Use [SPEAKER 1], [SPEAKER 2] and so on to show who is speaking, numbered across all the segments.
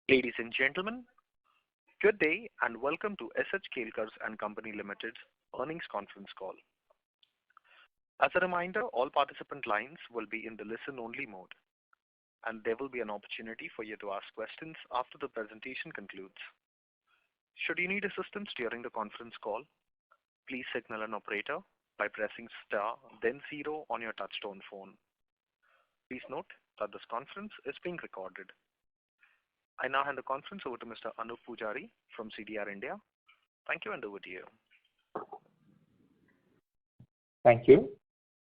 [SPEAKER 1] Ladies and gentlemen, good day and welcome to SH Kelkar and Company Limited's earnings conference call. As a reminder, all participant lines will be in the listen-only mode, and there will be an opportunity for you to ask questions after the presentation concludes. Should you need assistance during the conference call, please signal an operator by pressing star then zero on your touchtone phone. Please note that this conference is being recorded. I now hand the conference over to Mr. Anup Pujari from CDR India. Thank you, and over to you.
[SPEAKER 2] Thank you.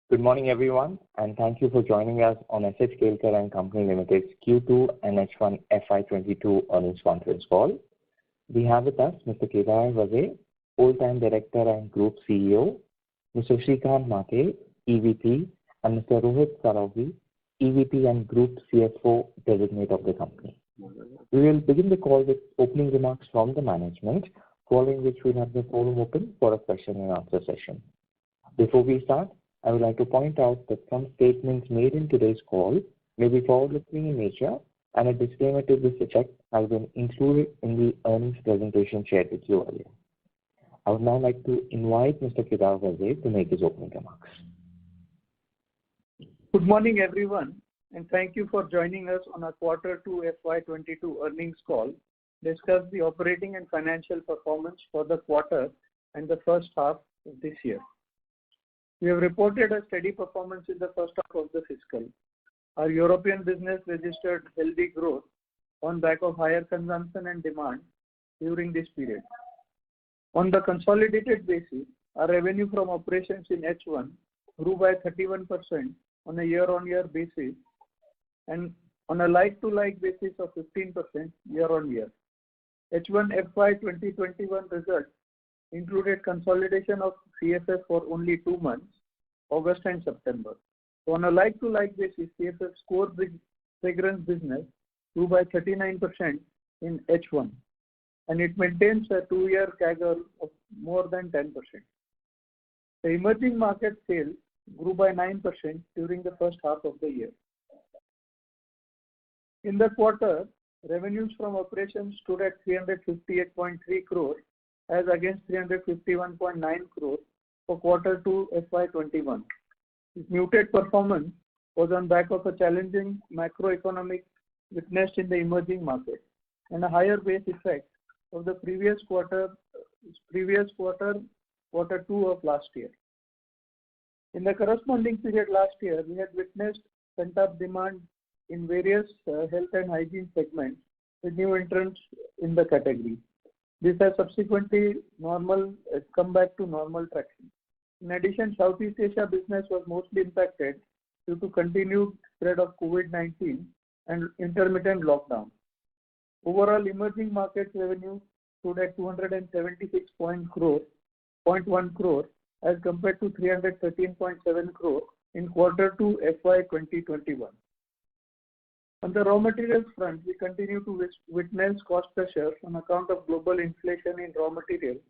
[SPEAKER 2] Good morning, everyone, and thank you for joining us on SH Kelkar and Company Limited's Q2 and H1 FY22 earnings conference call. We have with us Mr. Kedar Vaze, Full-time Director and Group CEO, Mr. Shrikant Mate, EVP, and Mr. Rohit Saraogi, EVP and Group CFO Designate of the company. We will begin the call with opening remarks from the management, following which we'll have the forum open for a question and answer session. Before we start, I would like to point out that some statements made in today's call may be forward-looking in nature, and a disclaimer to this effect has been included in the earnings presentation shared with you earlier. I would now like to invite Mr. Kedar Vaze to make his opening remarks.
[SPEAKER 3] Good morning, everyone, and thank you for joining us on our Q2 FY22 earnings call. Discuss the operating and financial performance for the quarter and the first half of this year. We have reported a steady performance in the first half of the fiscal. Our European business registered healthy growth on back of higher consumption and demand during this period. On the consolidated basis, our revenue from operations in H1 grew by 31% on a year-on-year basis and on a like-to-like basis of 15% year-on-year. H1 FY 2021 results included consolidation of CFS for only 2 months, August and September. So on a like-to-like basis, CFS core fragrance business grew by 39% in H1, and it maintains a 2-year CAGR of more than 10%. The emerging market sales grew by 9% during the first half of the year. In the quarter, revenues from operations stood at 358.3 crore as against 351.9 crore for Q2 FY21. This muted performance was on back of a challenging macroeconomic witnessed in the emerging market and a higher base effect of the previous quarter, Q2 of last year. In the corresponding period last year, we had witnessed pent-up demand in various health and hygiene segments with new entrants in the category. This has subsequently come back to normal traction. In addition, Southeast Asia business was mostly impacted due to continued spread of COVID-19 and intermittent lockdown. Overall, emerging markets revenue stood at 276.1 crore as compared to 313.7 crore in Q2 FY 2021. On the raw materials front, we continue to witness cost pressure on account of global inflation in raw materials.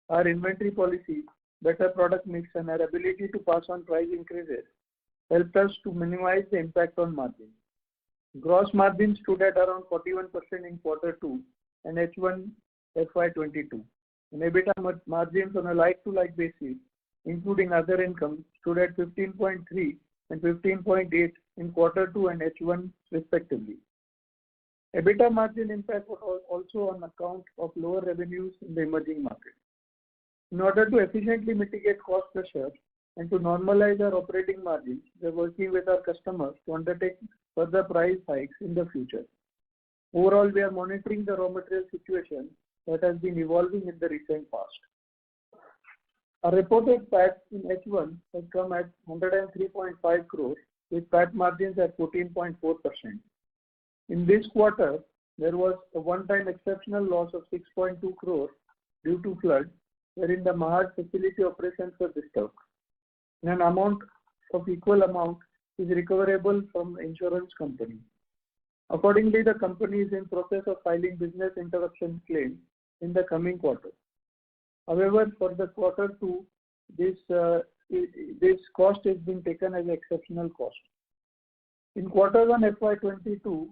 [SPEAKER 3] Our inventory policy, better product mix, and our ability to pass on price increases helped us to minimize the impact on margins. Gross margins stood at around 41% in Q2 and H1 FY22. And EBITDA margins on a like-to-like basis, including other income, stood at 15.3 and 15.8 in Q2 and H1 respectively. EBITDA margin impact was also on account of lower revenues in the emerging market. In order to efficiently mitigate cost pressure and to normalize our operating margins, we are working with our customers to undertake further price hikes in the future. Overall, we are monitoring the raw material situation that has been evolving in the recent past. Our reported PAT in H1 has come at 103.5 crore with PAT margins at 14.4%. In this quarter, there was a one-time exceptional loss of 6.2 crore due to flood, wherein the Mahad facility operations were disturbed. And an amount of equal amount is recoverable from the insurance company. Accordingly, the company is in process of filing business interruption claim in the coming quarter. However, for the Q2, this cost is being taken as exceptional cost. In Q1 FY22,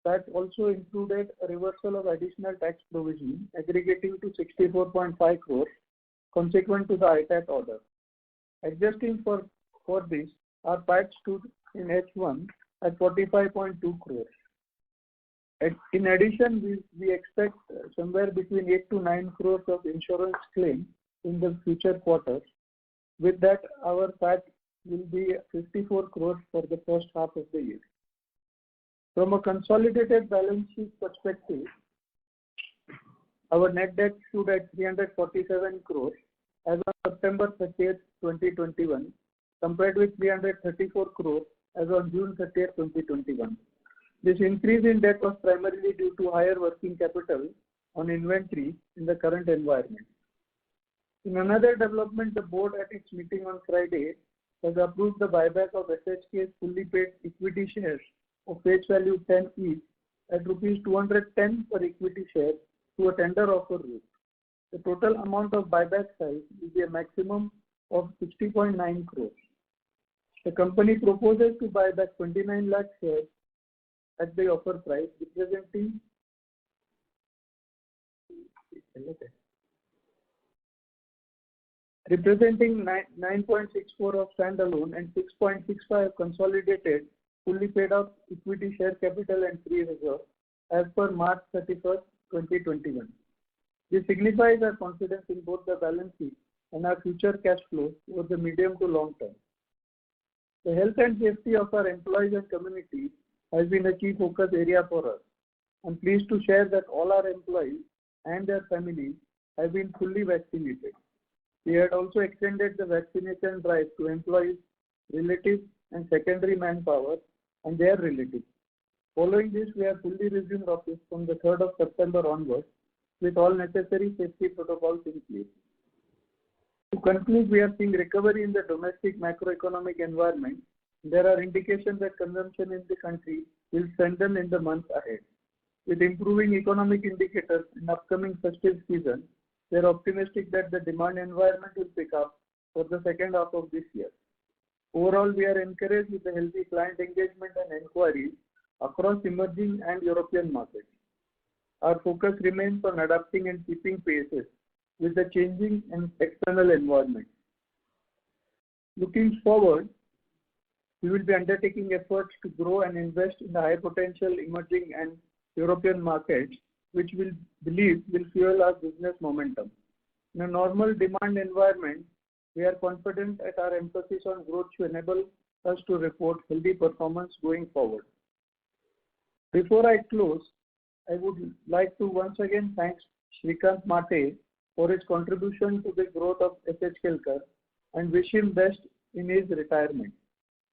[SPEAKER 3] that also included a reversal of additional tax provision aggregating to 64.5 crores consequent to the ITAT order. Adjusting for this, our PAT stood in H1 at 45.2 crores. In addition, we expect somewhere between 8 to 9 crores of insurance claim in the future quarters. With that, our PAT will be 54 crores for the first half of the year. From a consolidated balance sheet perspective, our net debt stood at 347 crores as of September 30th, 2021, compared with 334 crores as on June 30th, 2021. This increase in debt was primarily due to higher working capital on inventory in the current environment. In another development, the board at its meeting on Friday has approved the buyback of SHK's fully paid equity shares of face value 10 each at rupees 210 per equity share through a tender offer route. The total amount of buyback size will be a maximum of 60.9 crores. The company proposes to buy back 29 lakh shares at the offer price, representing 9.64 of standalone and 6.65 consolidated fully paid up equity share capital and free reserve as per March 31st, 2021. This signifies our confidence in both the balance sheet and our future cash flows over the medium to long term. The health and safety of our employees and community has been a key focus area for us. I'm pleased to share that all our employees and their families have been fully vaccinated. We had also extended the vaccination drive to employees, relatives, and secondary manpower and their relatives. Following this, we have fully resumed office from the 3rd of September onwards with all necessary safety protocols in place. To conclude, we are seeing recovery in the domestic macroeconomic environment. There are indications that consumption in the country will strengthen in the months ahead. With improving economic indicators in upcoming festive season, we are optimistic that the demand environment will pick up for the second half of this year. Overall, we are encouraged with the healthy client engagement and inquiries across emerging and European markets. Our focus remains on adapting and keeping paces with the changing and external environment. Looking forward, we will be undertaking efforts to grow and invest in the high potential emerging and European markets, which we believe will fuel our business momentum. In a normal demand environment, we are confident at our emphasis on growth to enable us to report healthy performance going forward. Before I close, I would like to once again thank Srikanth Mate for his contribution to the growth of SH Kelkar and wish him best in his retirement.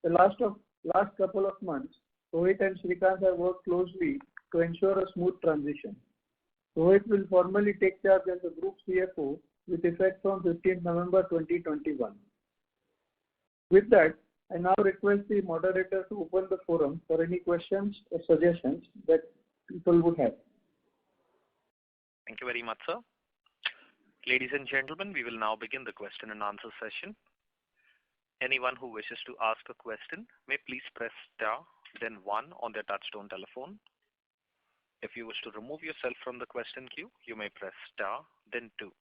[SPEAKER 3] The last couple of months, Rohit and Srikanth have worked closely to ensure a smooth transition. Rohit will formally take charge as the Group CFO with effect from 15th November 2021. With that, I now request the moderator to open the forum for any questions or suggestions that people would have.
[SPEAKER 1] Thank you very much, sir. Ladies and gentlemen, we will now begin the question and answer session. Anyone who wishes to ask a question may please press star, then 1 on their touchtone telephone. If you wish to remove yourself from the question queue, you may press star, then 2.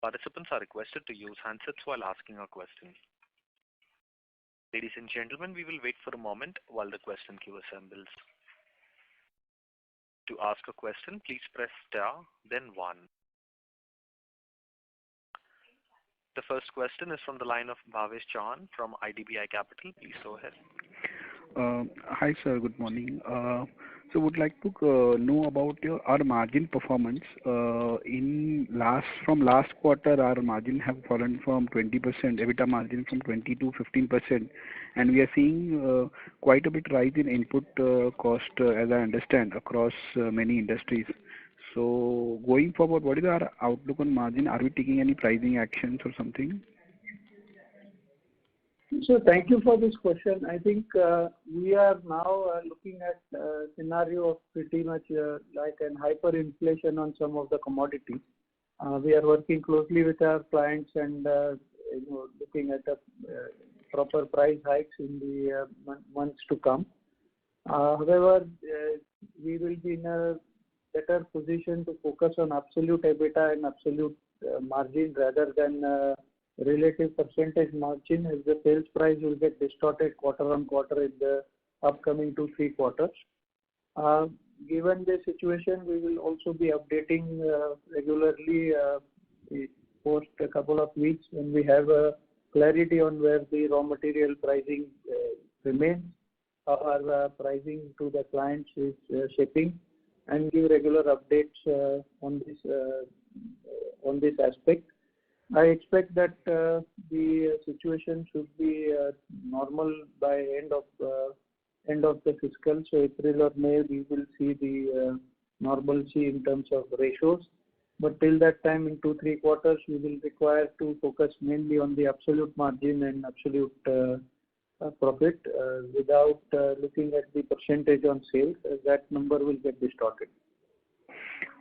[SPEAKER 1] Participants are requested to use handsets while asking a question. Ladies and gentlemen, we will wait for a moment while the question queue assembles. To ask a question, please press star, then 1. The first question is from the line of Bhavesh Chauhan from IDBI Capital. Please go ahead.
[SPEAKER 4] Hi, sir. Good morning. So would like to know about our margin performance. From last quarter, our margin have fallen from 20%, EBITDA margin from 20 to 15%, and we are seeing quite a bit rise in input cost, as I understand, across many industries. So going forward, what is our outlook on margin? Are we taking any pricing actions or something?
[SPEAKER 3] So thank you for this question. I think we are now looking at a scenario of pretty much like an hyperinflation on some of the commodities. We are working closely with our clients and looking at proper price hikes in the months to come. However, we will be in a better position to focus on absolute EBITDA and absolute margin rather than relative percentage margin, as the sales price will get distorted quarter on quarter in the upcoming 2-3 quarters. Given the situation, we will also be updating regularly post a couple of weeks when we have clarity on where the raw material pricing remains, our pricing to the clients is shaping, and give regular updates on this aspect. I expect that the situation should be normal by end of the fiscal. So April or May, we will see the normalcy in terms of ratios. But till that time, in 2-3 quarters, we will require to focus mainly on the absolute margin and absolute profit without looking at the percentage on sales. That number will get distorted.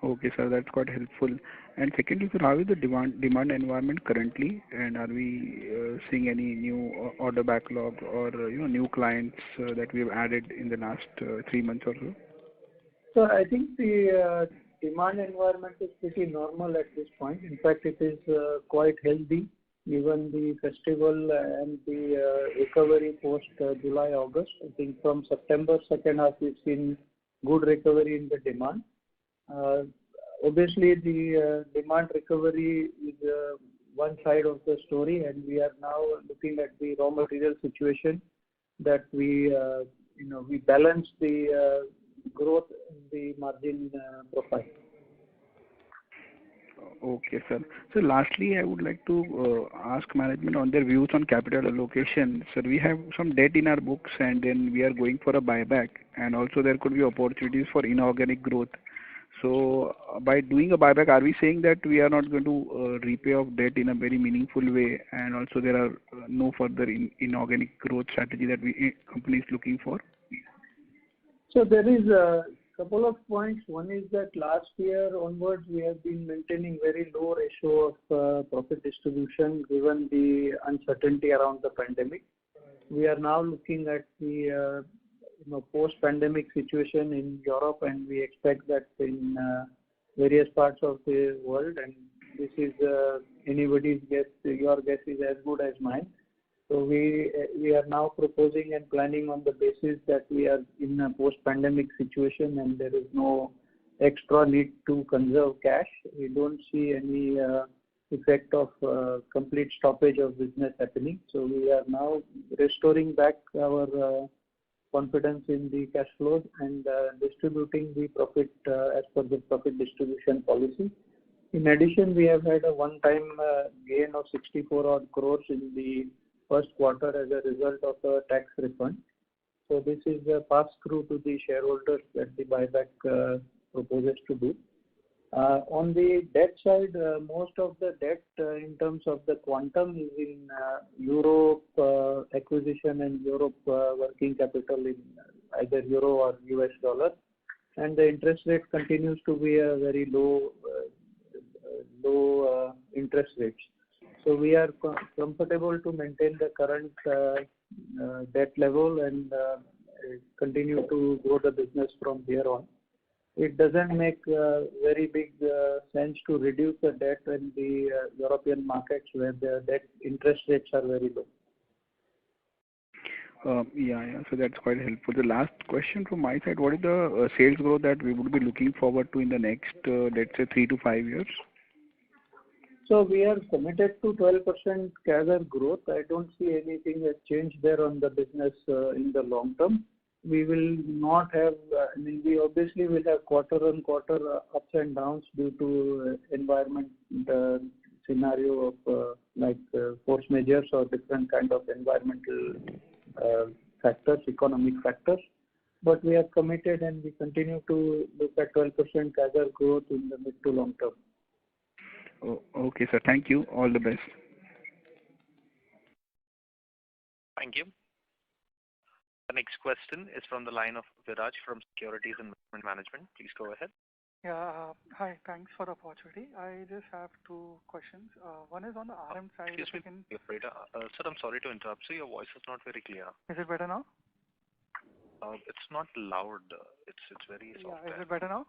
[SPEAKER 4] Okay, sir, that's quite helpful. And secondly, sir, how is the demand environment currently, and are we seeing any new order backlog or new clients that we have added in the last 3 months or so?
[SPEAKER 3] So I think the demand environment is pretty normal at this point. In fact, it is quite healthy given the festival and the recovery post July, August. I think from September second half, we've seen good recovery in the demand. Obviously, the demand recovery is one side of the story, and we are now looking at the raw material situation that we balance the growth in the margin profile.
[SPEAKER 4] Okay, sir. So lastly, I would like to ask management on their views on capital allocation. Sir, we have some debt in our books, and then we are going for a buyback, and also there could be opportunities for inorganic growth. So by doing a buyback, are we saying that we are not going to repay off debt in a very meaningful way, and also there are no further inorganic growth strategy that company is looking for?
[SPEAKER 3] So there is a couple of points. One is that last year onwards, we have been maintaining very low ratio of profit distribution given the uncertainty around the pandemic. We are now looking at the post-pandemic situation in Europe, and we expect that in various parts of the world, and this is anybody's guess. Your guess is as good as mine. So we are now proposing and planning on the basis that we are in a post-pandemic situation and there is no extra need to conserve cash. We don't see any effect of complete stoppage of business happening. So we are now restoring back our confidence in the cash flows and distributing the profit as per the profit distribution policy. In addition, we have had a one-time gain of 64 odd crores in the first quarter as a result of a tax refund. So this is a pass-through to the shareholders that the buyback proposes to do. On the debt side, most of the debt in terms of the quantum is in Europe acquisition and Europe working capital in either euro or US dollar, and the interest rate continues to be a very low interest rates. So we are comfortable to maintain the current debt level and continue to grow the business from here on. It doesn't make very big sense to reduce the debt in the European markets where the debt interest rates are very low.
[SPEAKER 4] Yeah. So that's quite helpful. The last question from my side: what is the sales growth that we would be looking forward to in the next, let's say, 3 to 5 years?
[SPEAKER 3] So we are committed to 12% CAGR growth. I don't see anything that changed there on the business in the long term. We will not have, we obviously will have quarter on quarter ups and downs due to environment scenario of force majeures or different kind of environmental factors, economic factors. But we are committed and we continue to look at 12% CAGR growth in the mid to long term.
[SPEAKER 4] Oh, okay, sir. Thank you. All the best.
[SPEAKER 1] Thank you. The next question is from the line of Viraj from Securities Investment Management. Please go ahead.
[SPEAKER 5] Yeah. Hi. Thanks for the opportunity. I just have 2 questions. One is on the RM side.
[SPEAKER 1] Excuse me, operator. Sir, I'm sorry to interrupt. So your voice is not very clear.
[SPEAKER 5] Is it better now?
[SPEAKER 1] It's not loud. It's very soft.
[SPEAKER 5] Yeah, is it better now?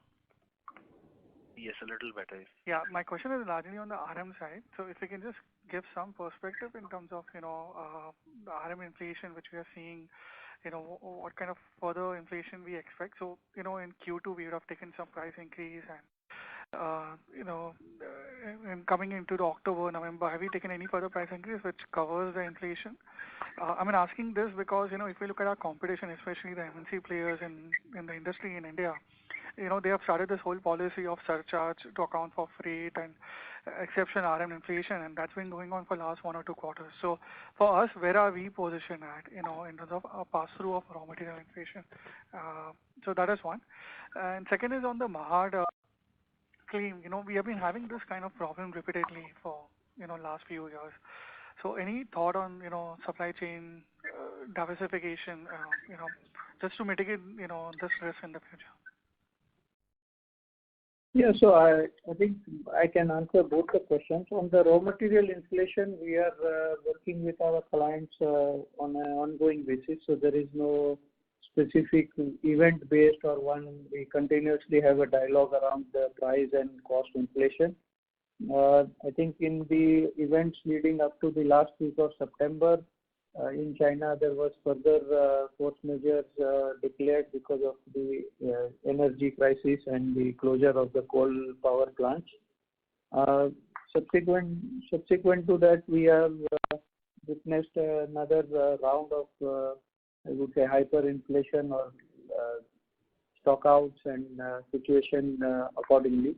[SPEAKER 1] Yes, a little better.
[SPEAKER 5] Yeah, my question is largely on the RM side. So if you can just give some perspective in terms of, the RM inflation which we are seeing, what kind of further inflation we expect. So, in Q2 we would have taken some price increase and, and coming into the October, November, have you taken any further price increase which covers the inflation? I'm asking this because, if we look at our competition, especially the MNC players in the industry in India, they have started this whole policy of surcharge to account for freight and exception RM inflation, and that's been going on for last 1 or 2 quarters. So for us, where are we positioned at, in terms of a pass-through of raw material inflation? So that is one. And second is on the Mahad claim. We have been having this kind of problem repeatedly for, last few years. So any thought on, supply chain diversification, just to mitigate, this risk in the future?
[SPEAKER 3] Yeah, so I think I can answer both the questions. On the raw material inflation, we are working with our clients on an ongoing basis. So there is no specific event-based or one. We continuously have a dialogue around the price and cost inflation. I think in the events leading up to the last week of September, in China, there was further force measures declared because of the energy crisis and the closure of the coal power plants. Subsequent to that, we have witnessed another round of, I would say, hyperinflation or stockouts and situation accordingly.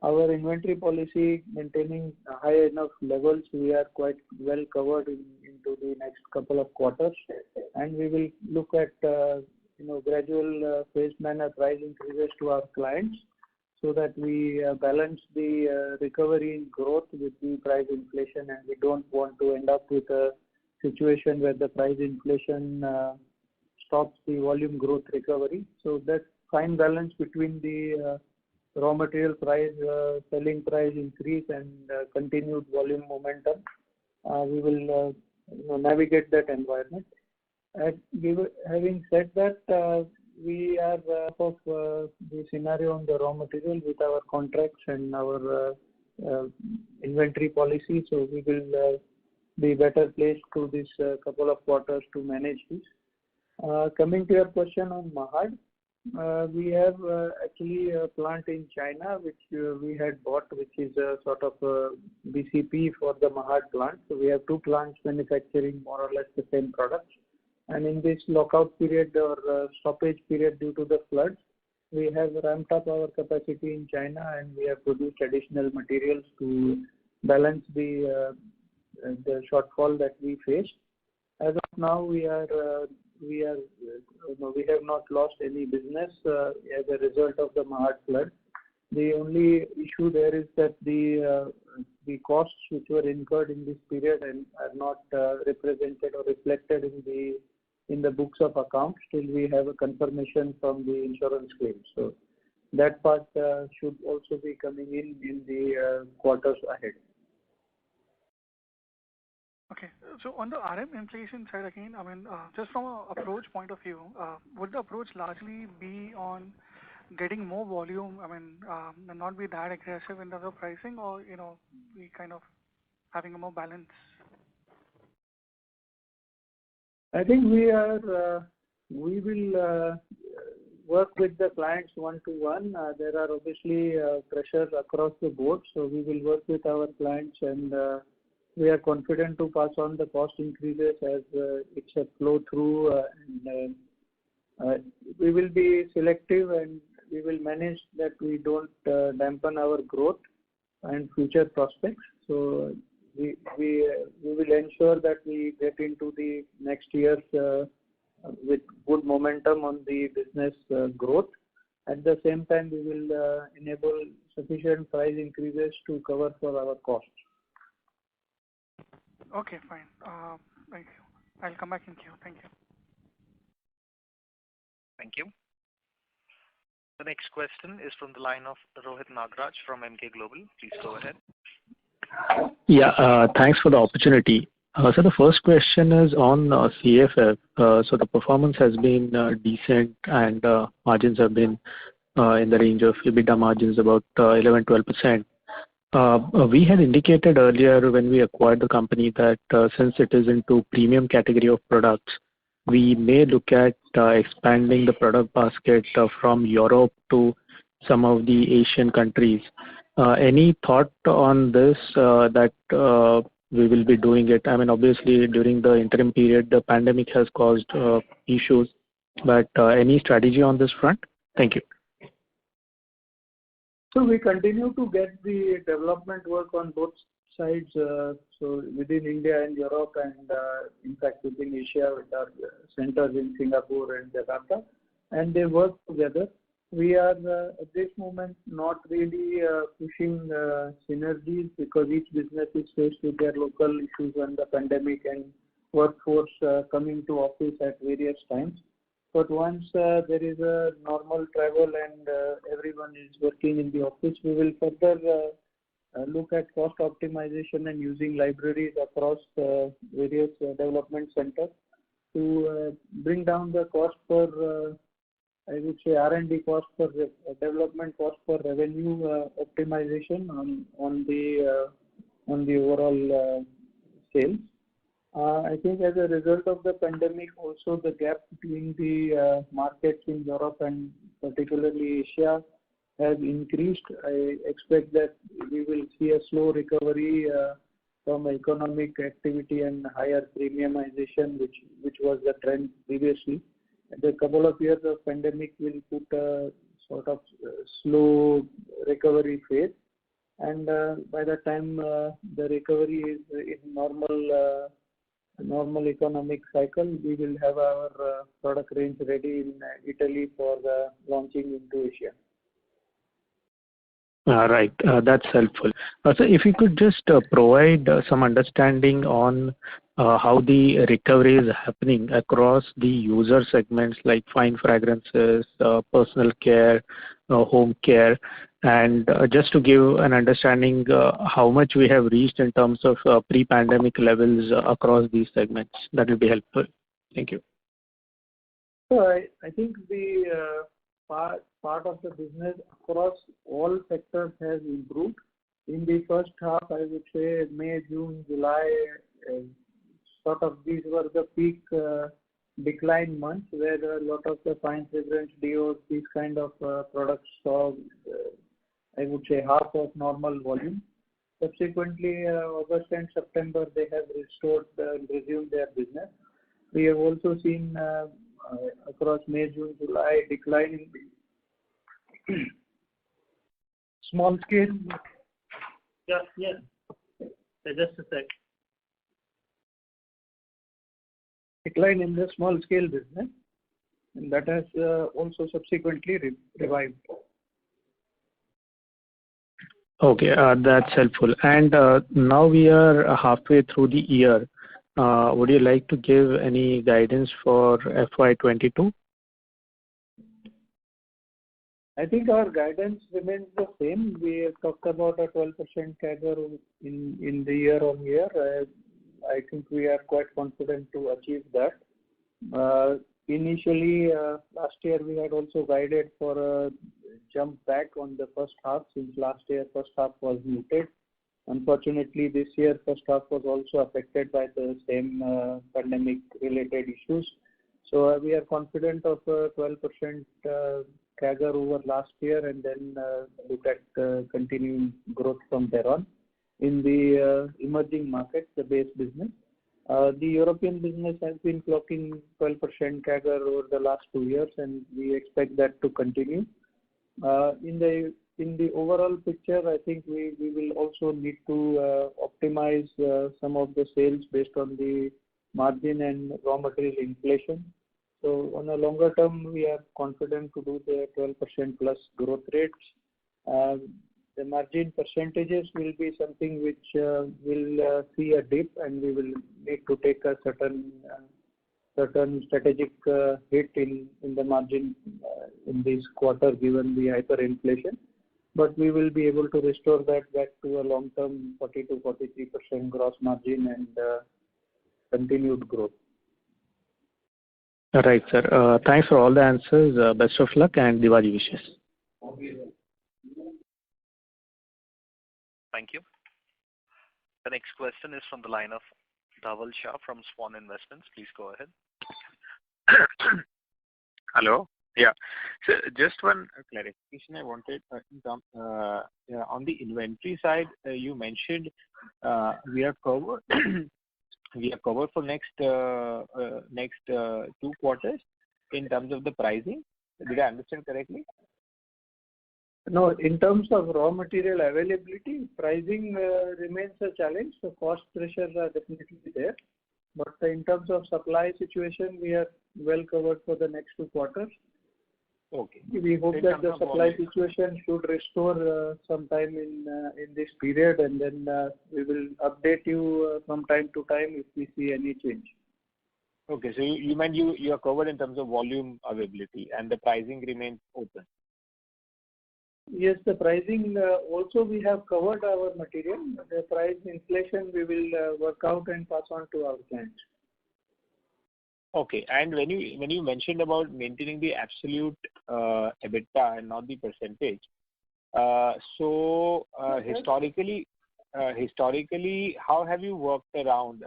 [SPEAKER 3] Our inventory policy maintaining high enough levels, we are quite well covered into the next couple of quarters, and we will look at gradual phased manner price increases to our clients so that we balance the recovery in growth with the price inflation, and we don't want to end up with a situation where the price inflation stops the volume growth recovery. So that fine balance between the raw material price, selling price increase and continued volume momentum, we will navigate that environment. Having said that, we are of the scenario on the raw material with our contracts and our inventory policy, so we will be better placed to this couple of quarters to manage this. Coming to your question on Mahad, we have actually a plant in China which we had bought, which is a sort of a BCP for the Mahad plant. So we have two plants manufacturing more or less the same products. And in this lockout period or stoppage period due to the floods, we have ramped up our capacity in China and we have produced additional materials to balance the shortfall that we faced. As of now, we have not lost any business as a result of the Mahad flood. The only issue there is that the costs which were incurred in this period and are not represented or reflected in the books of accounts till we have a confirmation from the insurance claim. So that part should also be coming in the quarters ahead.
[SPEAKER 5] Okay. So on the RM inflation side again, just from an approach point of view, would the approach largely be on getting more volume, and not be that aggressive in terms of pricing, or, we kind of having a more balance?
[SPEAKER 3] I think we will work with the clients one-to-one. There are obviously pressures across the board, so we will work with our clients and we are confident to pass on the cost increases as it's a flow through. We will be selective and we will manage that we don't dampen our growth and future prospects. So we will ensure that we get into the next years with good momentum on the business growth. At the same time, we will enable sufficient price increases to cover for our costs.
[SPEAKER 5] Okay, fine. Thank you. I'll come back in queue. Thank you.
[SPEAKER 1] Thank you. The next question is from the line of Rohit Nagraj from Emkay Global. Please go ahead.
[SPEAKER 6] Yeah, thanks for the opportunity. So the first question is on CFF. So the performance has been decent and margins have been in the range of EBITDA margins about 11-12%. We had indicated earlier when we acquired the company that since it is into premium category of products, we may look at expanding the product basket from Europe to some of the Asian countries. Any thought on this that we will be doing it? I mean, obviously, during the interim period, the pandemic has caused issues, but any strategy on this front? Thank you.
[SPEAKER 3] So we continue to get the development work on both sides, so within India and Europe, and in fact within Asia with our centers in Singapore and Jakarta, and they work together. We are at this moment not really pushing synergies because each business is faced with their local issues and the pandemic and workforce coming to office at various times. But once there is a normal travel and everyone is working in the office, we will further look at cost optimization and using libraries across various development centers to bring down the cost per, I would say, R&D cost per development cost per revenue optimization on the overall sales. I think as a result of the pandemic, also the gap between the markets in Europe and particularly Asia has increased. I expect that we will see a slow recovery from economic activity and higher premiumization, which was the trend previously. The couple of years of pandemic will put a sort of slow recovery phase, and by the time the recovery is in normal economic cycle, we will have our product range ready in Italy for the launching into Asia.
[SPEAKER 6] Right, that's helpful. So if you could just provide some understanding on how the recovery is happening across the user segments like fine fragrances, personal care, home care, and just to give an understanding how much we have reached in terms of pre-pandemic levels across these segments. That will be helpful. Thank you.
[SPEAKER 3] So I think the part of the business across all sectors has improved. In the first half, I would say May, June, July, sort of these were the peak decline months where a lot of the fine fragrance, deos, these kind of products saw, I would say, half of normal volume. Subsequently, August and September, they have restored and resumed their business. We have also seen across May, June, July decline in small scale. Just a sec. Decline in the small scale business, and that has also subsequently revived.
[SPEAKER 6] Okay, that's helpful. And now we are halfway through the year. Would you like to give any guidance for FY22?
[SPEAKER 3] I think our guidance remains the same. We have talked about a 12% CAGR in the year on year. I think we are quite confident to achieve that. Initially, last year we had also guided for a jump back on the first half, since last year first half was muted. Unfortunately, this year first half was also affected by the same pandemic related issues. So we are confident of a 12% CAGR over last year, and then look at continuing growth from there on. In the emerging markets, the base business, the European business has been clocking 12% CAGR over the last 2 years, and we expect that to continue. In the overall picture, I think we will also need to optimize some of the sales based on the margin and raw material inflation. So on a longer term, we are confident to do the 12% plus growth rates. The margin percentages will be something which will see a dip, and we will need to take a certain strategic hit in the margin in this quarter given the hyperinflation. But we will be able to restore that back to a long-term 40 to 43% gross margin and continued growth.
[SPEAKER 6] Right, sir. Thanks for all the answers. Best of luck and Diwali wishes.
[SPEAKER 1] Thank you. The next question is from the line of Dhaval Shah from Swan Investments. Please go ahead.
[SPEAKER 7] Hello. Yeah. So just one clarification I wanted on the inventory side. You mentioned we are covered. We are covered for next 2 quarters in terms of the pricing. Did I understand correctly?
[SPEAKER 3] No, in terms of raw material availability, pricing remains a challenge. So cost pressures are definitely there. But in terms of supply situation, we are well covered for the next 2 quarters.
[SPEAKER 7] Okay.
[SPEAKER 3] We hope that the supply situation should restore sometime in this period, and then we will update you from time to time if we see any change.
[SPEAKER 7] Okay. So you meant you are covered in terms of volume availability and the pricing remains open.
[SPEAKER 3] Yes, the pricing also we have covered our material. The price inflation we will work out and pass on to our clients.
[SPEAKER 7] Okay. And when you mentioned about maintaining the absolute EBITDA and not the percentage, historically, how have you worked around?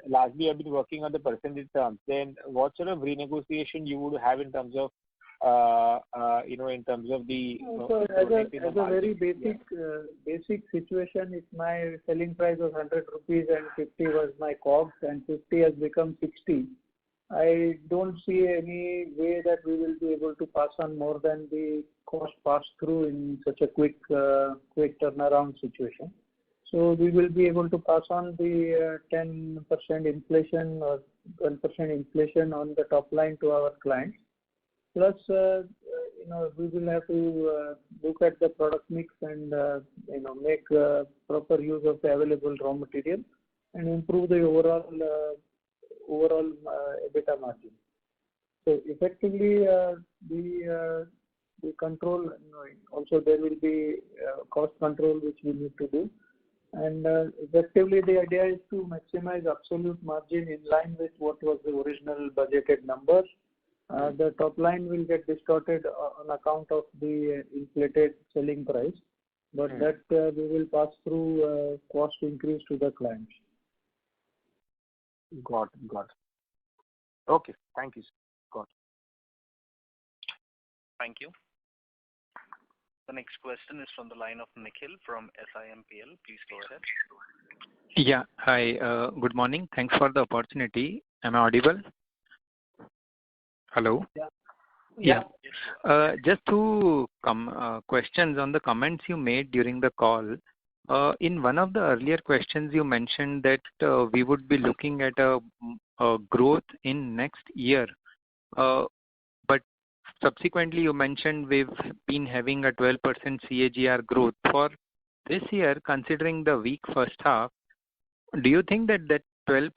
[SPEAKER 7] Largely, you have been working on the percentage terms. Then, what sort of renegotiation you would have in terms of, in terms of the?
[SPEAKER 3] So as a very basic situation, if my selling price was 100 rupees and 50 was my COGS and 50 has become 60, I don't see any way that we will be able to pass on more than the cost pass through in such a quick turnaround situation. So we will be able to pass on the 10% inflation or 12% inflation on the top line to our clients. Plus, we will have to look at the product mix and make proper use of the available raw material and improve the overall EBITDA margin. So effectively, the control, also there will be cost control which we need to do. And effectively, the idea is to maximize absolute margin in line with what was the original budgeted numbers. The top line will get distorted on account of the inflated selling price, but that we will pass through cost increase to the clients.
[SPEAKER 7] Got it. Okay. Thank you, sir. Got it.
[SPEAKER 1] Thank you. The next question is from the line of Nikhil from SIMPL. Please go ahead.
[SPEAKER 8] Yeah. Hi. Good morning. Thanks for the opportunity. Am I audible? Hello?
[SPEAKER 3] Yeah.
[SPEAKER 8] Just 2 questions on the comments you made during the call. In one of the earlier questions, you mentioned that we would be looking at a growth in next year. But subsequently, you mentioned we've been having a 12% CAGR growth for this year, considering the weak first half. Do you think that 12%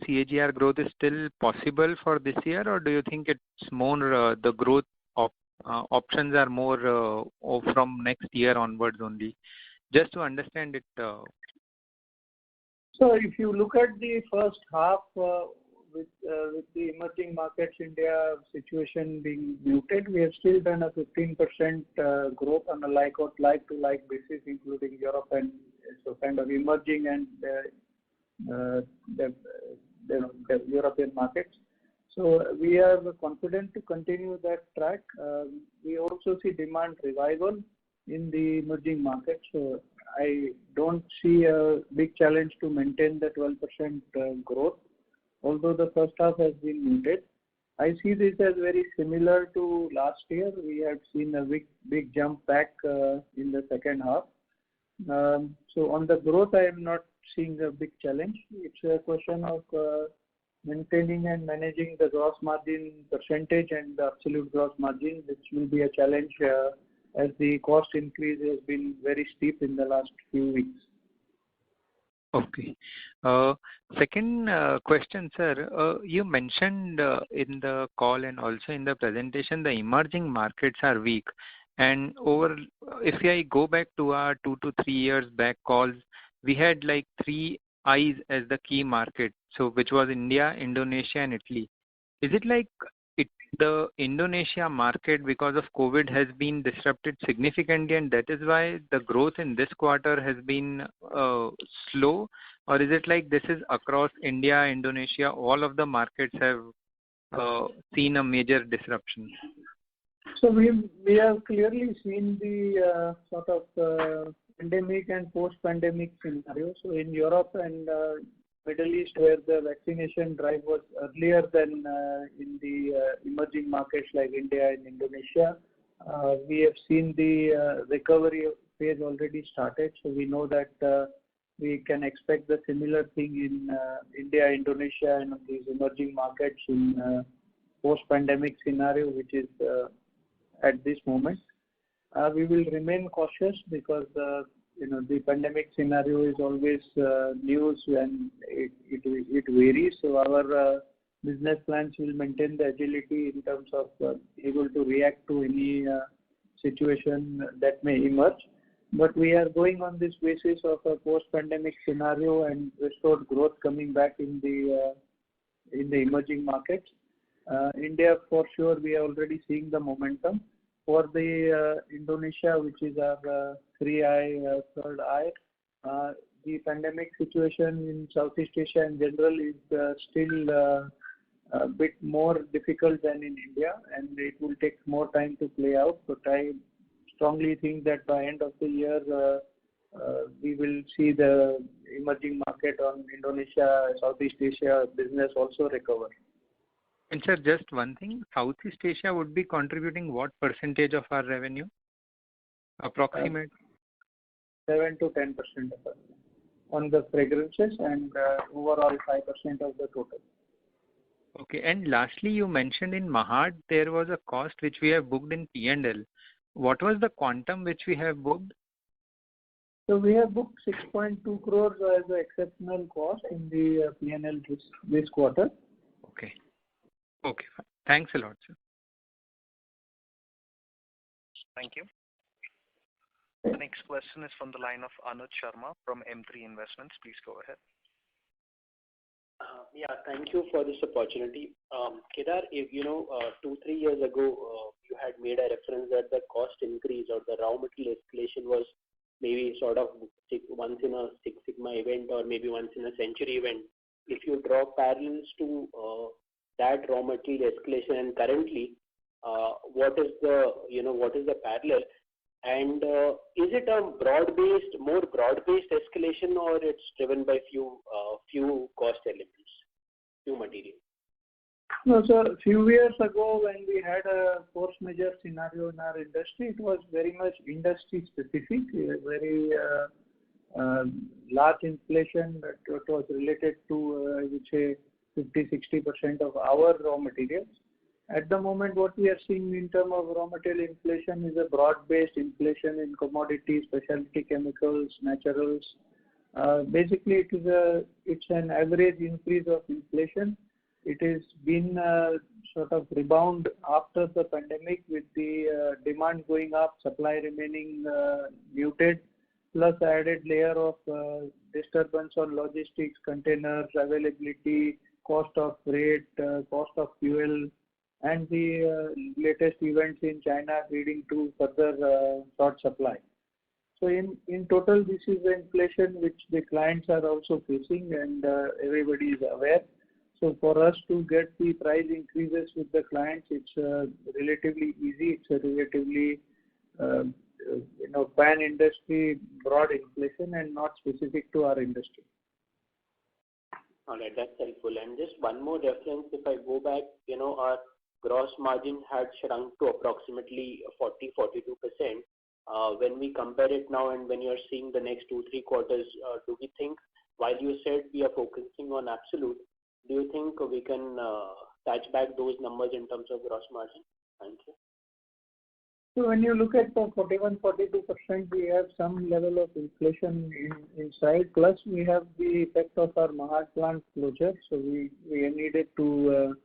[SPEAKER 8] CAGR growth is still possible for this year, or do you think it's more the growth options are more from next year onwards only? Just to understand it.
[SPEAKER 3] So if you look at the first half with the emerging markets, India situation being muted, we have still done a 15% growth on a like-to-like basis, including Europe and so kind of emerging and the European markets. So we are confident to continue that track. We also see demand revival in the emerging markets. So I don't see a big challenge to maintain the 12% growth, although the first half has been muted. I see this as very similar to last year. We have seen a big jump back in the second half. So on the growth, I am not seeing a big challenge. It's a question of maintaining and managing the gross margin percentage and the absolute gross margin, which will be a challenge as the cost increase has been very steep in the last few weeks.
[SPEAKER 8] Okay. Second question, sir. You mentioned in the call and also in the presentation, the emerging markets are weak. And if I go back to our 2 to 3 years back calls, we had like 3 eyes as the key market. So which was India, Indonesia, and Italy. Is it like the Indonesia market because of COVID has been disrupted significantly, and that is why the growth in this quarter has been slow? Or is it like this is across India, Indonesia, all of the markets have seen a major disruption?
[SPEAKER 3] So we have clearly seen the sort of pandemic and post-pandemic scenario. So in Europe and Middle East, where the vaccination drive was earlier than in the emerging markets like India and Indonesia, we have seen the recovery phase already started. So we know that we can expect the similar thing in India, Indonesia, and these emerging markets in post-pandemic scenario, which is at this moment. We will remain cautious because the pandemic scenario is always news and it varies. So our business plans will maintain the agility in terms of able to react to any situation that may emerge. But we are going on this basis of a post-pandemic scenario and restored growth coming back in the emerging markets. India, for sure, we are already seeing the momentum. For the Indonesia, which is our third eye, the pandemic situation in Southeast Asia in general is still a bit more difficult than in India, and it will take more time to play out. But I strongly think that by end of the year, we will see the emerging market on Indonesia, Southeast Asia business also recover.
[SPEAKER 8] And sir, just one thing, Southeast Asia would be contributing what percentage of our revenue? Approximate?
[SPEAKER 3] 7 to 10% of our on the fragrances and overall 5% of the total.
[SPEAKER 8] Okay. And lastly, you mentioned in Mahad there was a cost which we have booked in P&L. What was the quantum which we have booked?
[SPEAKER 3] So we have booked 6.2 crores as an exceptional cost in the P&L this quarter.
[SPEAKER 8] Okay. Okay. Thanks a lot, sir.
[SPEAKER 1] Thank you. The next question is from the line of Anuj Sharma from M3 Investments. Please go ahead.
[SPEAKER 9] Yeah, thank you for this opportunity. Kedar, if 2-3 years ago, you had made a reference that the cost increase or the raw material escalation was maybe sort of once in a Six Sigma event or maybe once in a century event. If you draw parallels to that raw material escalation and currently, what is the parallel? And is it a more broad-based escalation, or it's driven by few cost elements, few material?
[SPEAKER 3] No, so a few years ago when we had a force majeure scenario in our industry, it was very much industry specific, very large inflation that was related to, I would say, 50-60% of our raw materials. At the moment, what we are seeing in terms of raw material inflation is a broad-based inflation in commodities, specialty chemicals, naturals. Basically, it's an average increase of inflation. It has been sort of rebound after the pandemic with the demand going up, supply remaining muted, plus added layer of disturbance on logistics, containers, availability, cost of freight, cost of fuel, and the latest events in China leading to further short supply. So in total, this is the inflation which the clients are also facing, and everybody is aware. So for us to get the price increases with the clients, it's relatively easy. It's a relatively pan-industry broad inflation and not specific to our industry.
[SPEAKER 9] All right, that's helpful. And just one more reference, if I go back, our gross margin had shrunk to approximately 40-42%. When we compare it now and when you're seeing the next 2-3 quarters, do we think, while you said we are focusing on absolute, do you think we can touch back those numbers in terms of gross margin? Thank you.
[SPEAKER 3] So when you look at the 41-42%, we have some level of inflation inside. Plus, we have the effect of our Mahad plant closure. So we needed to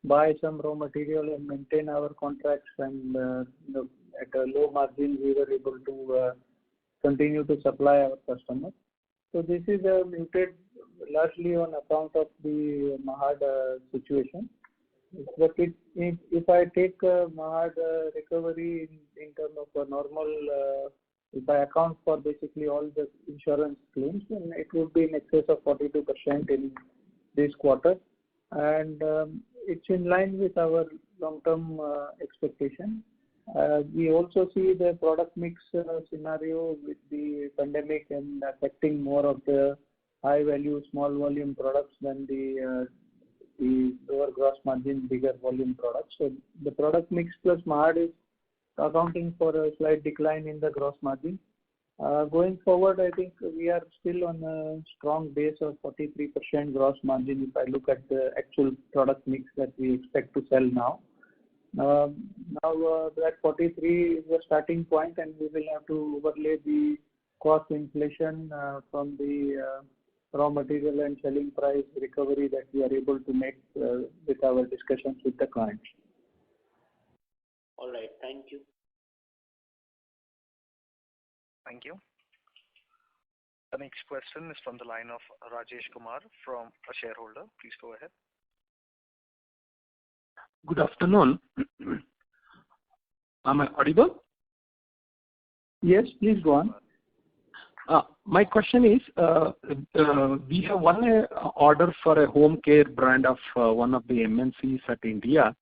[SPEAKER 3] buy some raw material and maintain our contracts, and at a low margin, we were able to continue to supply our customers. So this is a muted largely on account of the Mahad situation. But if I take Mahad recovery in terms of a normal, if I account for basically all the insurance claims, then it would be in excess of 42% in this quarter. And it's in line with our long-term expectation. We also see the product mix scenario with the pandemic and affecting more of the high-value, small-volume products than the lower gross margin, bigger volume products. So the product mix plus Mahad is accounting for a slight decline in the gross margin. Going forward, I think we are still on a strong base of 43% gross margin if I look at the actual product mix that we expect to sell now. That 43 is the starting point, and we will have to overlay the cost inflation from the raw material and selling price recovery that we are able to make with our discussions with the clients.
[SPEAKER 9] All right. Thank you.
[SPEAKER 1] Thank you. The next question is from the line of Rajesh Kumar from a shareholder. Please go ahead.
[SPEAKER 10] Good afternoon. Am I audible?
[SPEAKER 3] Yes, please go on.
[SPEAKER 10] My question is, we have won an order for a home care brand of one of the MNCs at India.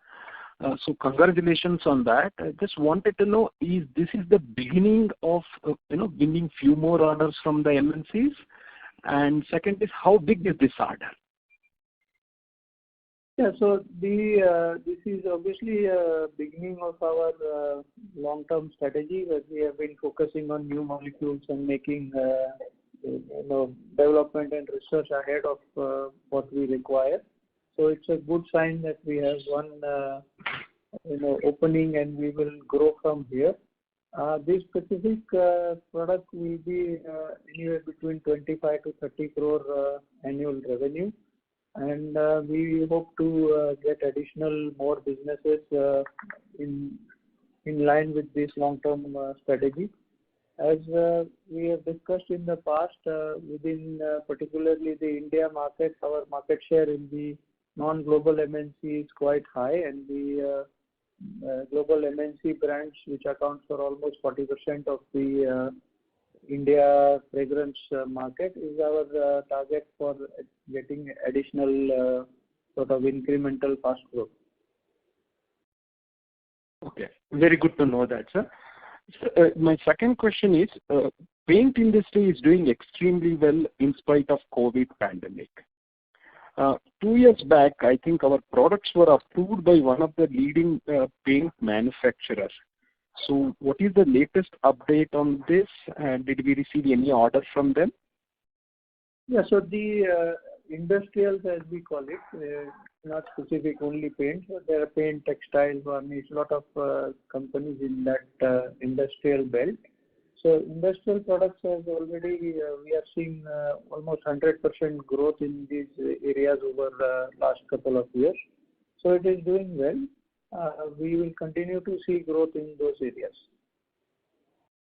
[SPEAKER 10] So congratulations on that. I just wanted to know, is this the beginning of winning few more orders from the MNCs? And second is, how big is this order?
[SPEAKER 3] Yeah, so this is obviously a beginning of our long-term strategy, where we have been focusing on new molecules and making development and research ahead of what we require. So it's a good sign that we have one opening, and we will grow from here. This specific product will be anywhere between 25 to 30 crore annual revenue. And we hope to get additional more businesses in line with this long-term strategy. As we have discussed in the past, within particularly the India market, our market share in the non-global MNC is quite high, and the global MNC brands, which accounts for almost 40% of the India fragrance market, is our target for getting additional sort of incremental fast growth.
[SPEAKER 10] Okay, very good to know that, sir. So, my second question is, paint industry is doing extremely well in spite of COVID pandemic. 2 years back, I think our products were approved by one of the leading paint manufacturers. So what is the latest update on this, and did we receive any orders from them?
[SPEAKER 3] Yeah, so the industrials, as we call it, not specific only paint, but there are paint, textile, varnish, a lot of companies in that industrial belt. So industrial products has already, we are seeing almost 100% growth in these areas over the last couple of years. So it is doing well. We will continue to see growth in those areas.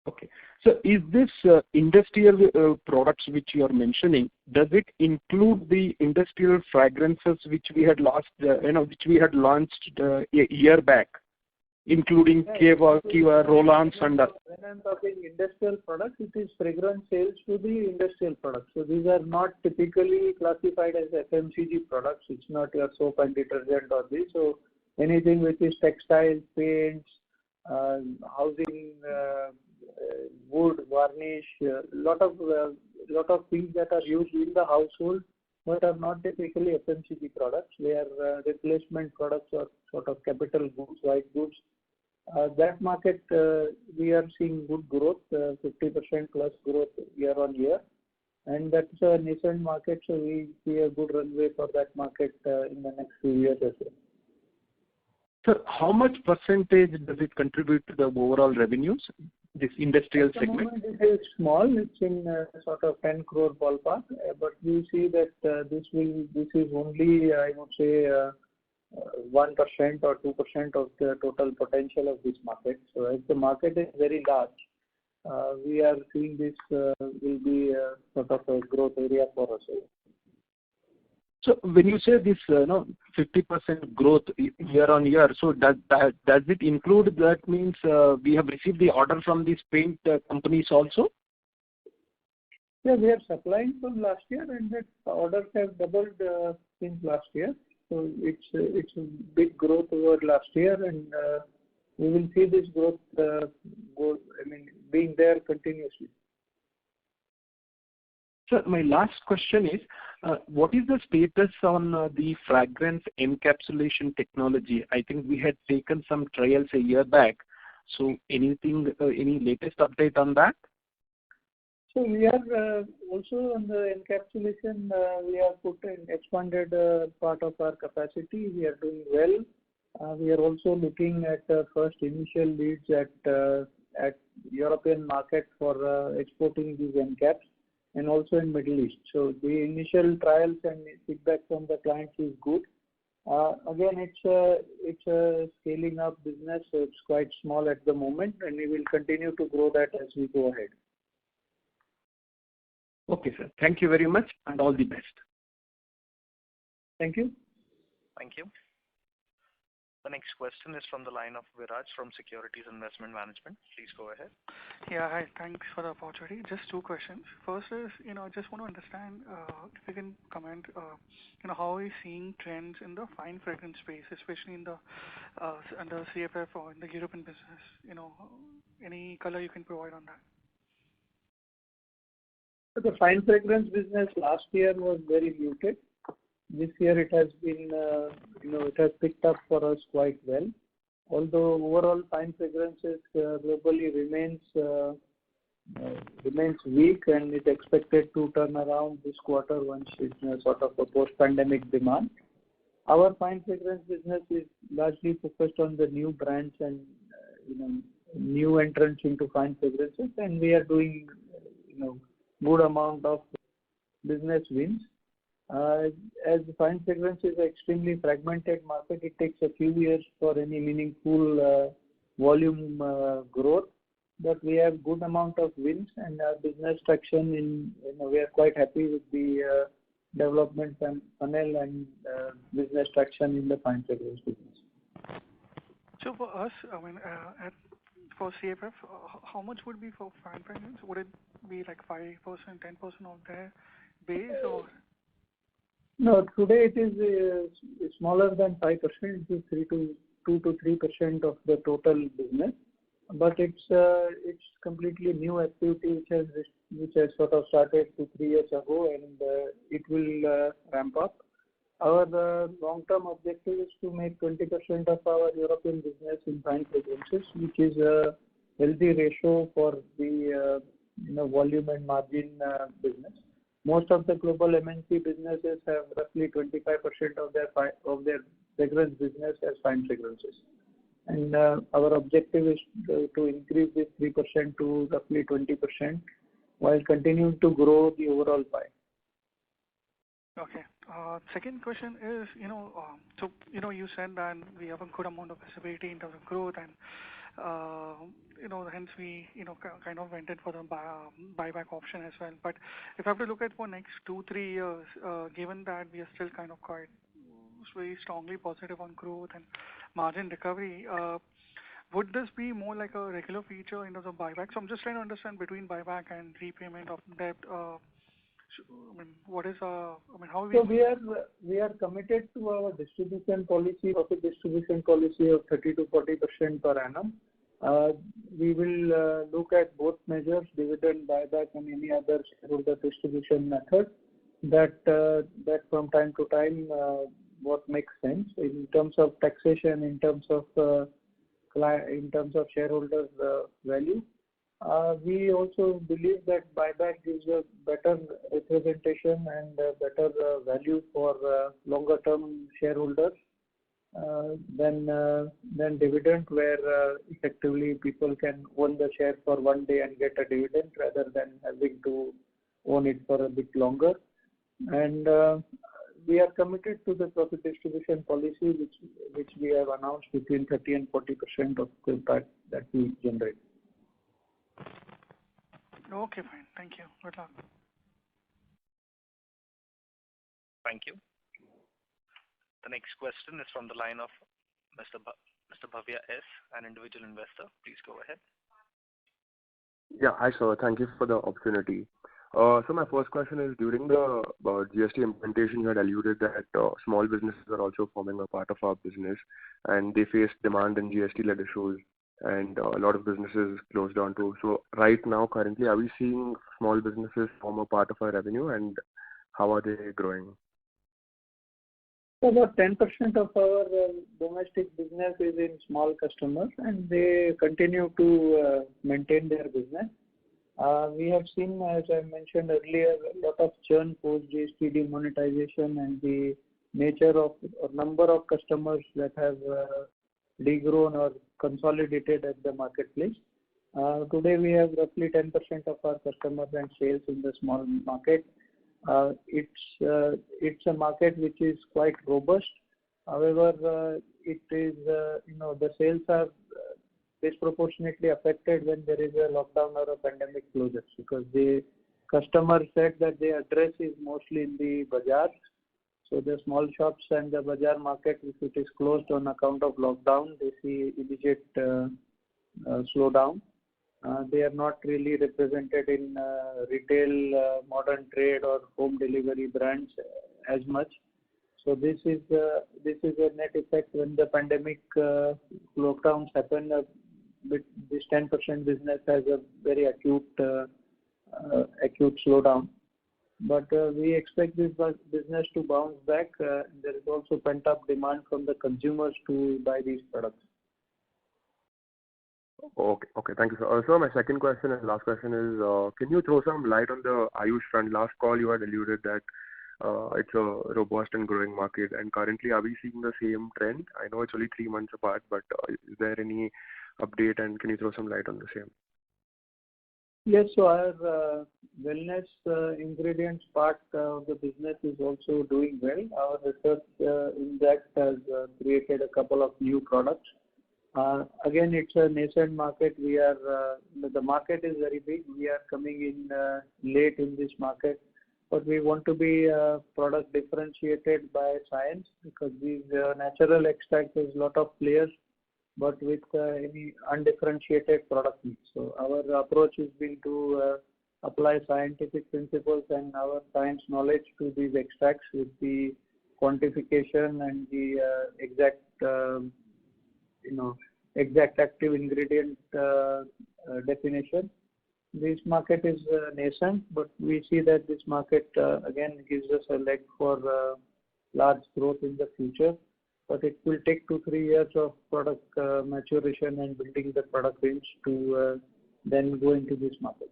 [SPEAKER 10] Okay. So is this industrial products which you are mentioning, does it include the industrial fragrances which we had which we had launched a year back, including Kiva, Roll-Ons, and
[SPEAKER 3] when I'm talking industrial products, it is fragrance sales to the industrial products. So these are not typically classified as FMCG products. It's not your soap and detergent or this. So anything which is textile, paints, housing, wood, varnish, lot of things that are used in the household but are not typically FMCG products. They are replacement products or sort of capital goods, white goods. That market, we are seeing good growth, 50% plus growth year on year. And that's a nascent market, so we see a good runway for that market in the next few years as well.
[SPEAKER 10] So how much percentage does it contribute to the overall revenues, this industrial segment?
[SPEAKER 3] At the moment, it is small. It's in sort of 10 crore ballpark, but we see that this is only, I would say, 1% or 2% of the total potential of this market. So as the market is very large, we are seeing this will be sort of a growth area for us.
[SPEAKER 10] So when you say this, 50% growth year on year, so does it include that means we have received the order from these paint companies also?
[SPEAKER 3] Yeah, we are supplying from last year, and that orders have doubled since last year. So it's a big growth over last year, and we will see this growth being there continuously.
[SPEAKER 10] Sir, my last question is, what is the status on the fragrance encapsulation technology? I think we had taken some trials a year back. So any latest update on that?
[SPEAKER 3] So we are also on the encapsulation. We have expanded part of our capacity. We are doing well. We are also looking at first initial leads at European market for exporting these encaps, and also in Middle East. So the initial trials and feedback from the clients is good. Again, it's a scaling up business, so it's quite small at the moment, and we will continue to grow that as we go ahead.
[SPEAKER 10] Okay, sir. Thank you very much, and all the best.
[SPEAKER 3] Thank you.
[SPEAKER 1] Thank you. The next question is from the line of Viraj from Securities Investment Management. Please go ahead.
[SPEAKER 5] Yeah, hi. Thanks for the opportunity. Just two questions. First is, I just want to understand if you can comment, how are you seeing trends in the fine fragrance space, especially in the under CFF or in the European business. Any color you can provide on that.
[SPEAKER 3] So the fine fragrance business last year was very muted. This year it has been, it has picked up for us quite well. Although overall fine fragrances globally remains weak, and is expected to turn around this quarter once it's sort of a post-pandemic demand. Our fine fragrance business is largely focused on the new brands and new entrants into fine fragrances, and we are doing good amount of business wins. As fine fragrance is an extremely fragmented market, it takes a few years for any meaningful volume growth. But we have good amount of wins, and our business traction we are quite happy with the development and funnel and business traction in the fine fragrance business.
[SPEAKER 5] So for us, for CFF, how much would be for fine fragrance? Would it be like 5%, 10% of their base, or?
[SPEAKER 3] No, today it is smaller than 5%. It is 2 to 3% of the total business. But it's completely new activity which has sort of started 2-3 years ago, and it will ramp up. Our long-term objective is to make 20% of our European business in fine fragrances, which is a healthy ratio for the volume and margin business. Most of the global MNC businesses have roughly 25% of their fragrance business as fine fragrances. And our objective is to increase this 3% to roughly 20% while continuing to grow the overall pie.
[SPEAKER 5] Okay. Second question is, so you said that we have a good amount of visibility in terms of growth, and hence we kind of went in for the buyback option as well. But if I have to look at for next 2-3 years, given that we are still kind of quite very strongly positive on growth and margin recovery, would this be more like a regular feature in terms of buyback? So I'm just trying to understand between buyback and repayment of debt. What is how we?
[SPEAKER 3] So we are committed to our distribution policy, profit distribution policy of 30 to 40% per annum. We will look at both measures, dividend, buyback, and any other shareholder distribution method that from time to time what makes sense in terms of taxation, in terms of shareholders value. We also believe that buyback gives a better representation and better value for longer term shareholders than dividend, where effectively people can own the share for one day and get a dividend rather than having to own it for a bit longer. And we are committed to the profit distribution policy which we have announced between 30 and 40% of the impact that we generate.
[SPEAKER 5] Okay, fine. Thank you. Good luck.
[SPEAKER 1] Thank you. The next question is from the line of Mr. Bhavya S., an individual investor. Please go ahead.
[SPEAKER 11] Yeah, hi sir. Thank you for the opportunity. So my first question is, during the GST implementation, you had alluded that small businesses are also forming a part of our business, and they face demand and GST-led issues, and a lot of businesses closed down too. So right now, currently, are we seeing small businesses form a part of our revenue, and how are they growing?
[SPEAKER 3] So about 10% of our domestic business is in small customers, and they continue to maintain their business. We have seen, as I mentioned earlier, a lot of churn post GST demonetization, and the nature of or number of customers that have degrown or consolidated at the marketplace. Today we have roughly 10% of our customers and sales in the small market. It's a market which is quite robust. However, it is the sales are disproportionately affected when there is a lockdown or a pandemic closure, because the customer set that they address is mostly in the bazaar. So the small shops and the bazaar market, if it is closed on account of lockdown, they see immediate slowdown. They are not really represented in retail, modern trade, or home delivery brands as much. So this is a net effect. When the pandemic lockdowns happen, this 10% business has a very acute slowdown. But we expect this business to bounce back. There is also pent-up demand from the consumers to buy these products.
[SPEAKER 11] Okay, thank you, sir. So my second question and last question is, can you throw some light on the Ayush front? Last call you had alluded that it's a robust and growing market, and currently are we seeing the same trend? I know it's only 3 months apart, but is there any update, and can you throw some light on the same?
[SPEAKER 3] Yes, so our wellness ingredients part of the business is also doing well. Our research in that has created a couple of new products. Again, it's a nascent market. The market is very big. We are coming in late in this market, but we want to be product differentiated by science, because these natural extracts, there's a lot of players, but with any undifferentiated product mix. So our approach has been to apply scientific principles and our science knowledge to these extracts with the quantification and the exact active ingredient definition. This market is nascent, but we see that this market again gives us a leg for large growth in the future. But it will take 2-3 years of product maturation and building the product range to then go into this market.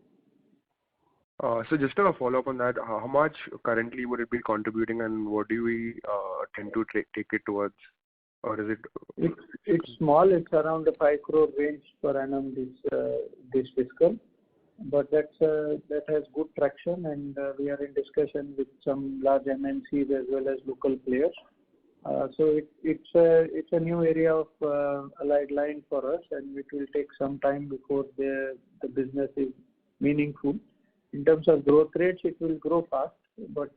[SPEAKER 11] So just a follow-up on that, how much currently would it be contributing, and what do we tend to take it towards? Or is it?
[SPEAKER 3] It's small. It's around the 5 crore range per annum this fiscal, but that has good traction, and we are in discussion with some large MNCs as well as local players. So it's a new area of allied line for us, and it will take some time before the business is meaningful. In terms of growth rates, it will grow fast, but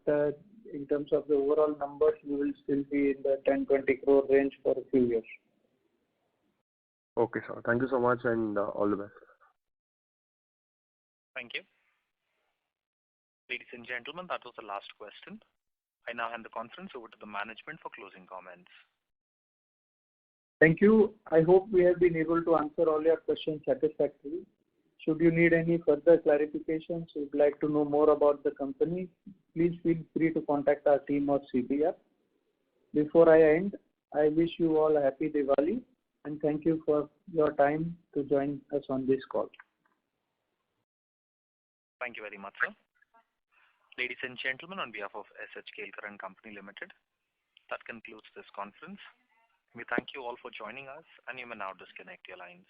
[SPEAKER 3] in terms of the overall numbers, we will still be in the 10-20 crore range for a few years.
[SPEAKER 11] Okay, sir. Thank you so much, and all the best.
[SPEAKER 1] Thank you. Ladies and gentlemen, that was the last question. I now hand the conference over to the management for closing comments.
[SPEAKER 3] Thank you. I hope we have been able to answer all your questions satisfactorily. Should you need any further clarifications, would like to know more about the company, please feel free to contact our team or CBR. Before I end, I wish you all a happy Diwali, and thank you for your time to join us on this call.
[SPEAKER 1] Thank you very much, sir. Ladies and gentlemen, on behalf of SH Kelkar & Company Limited, that concludes this conference. We thank you all for joining us, and you may now disconnect your lines.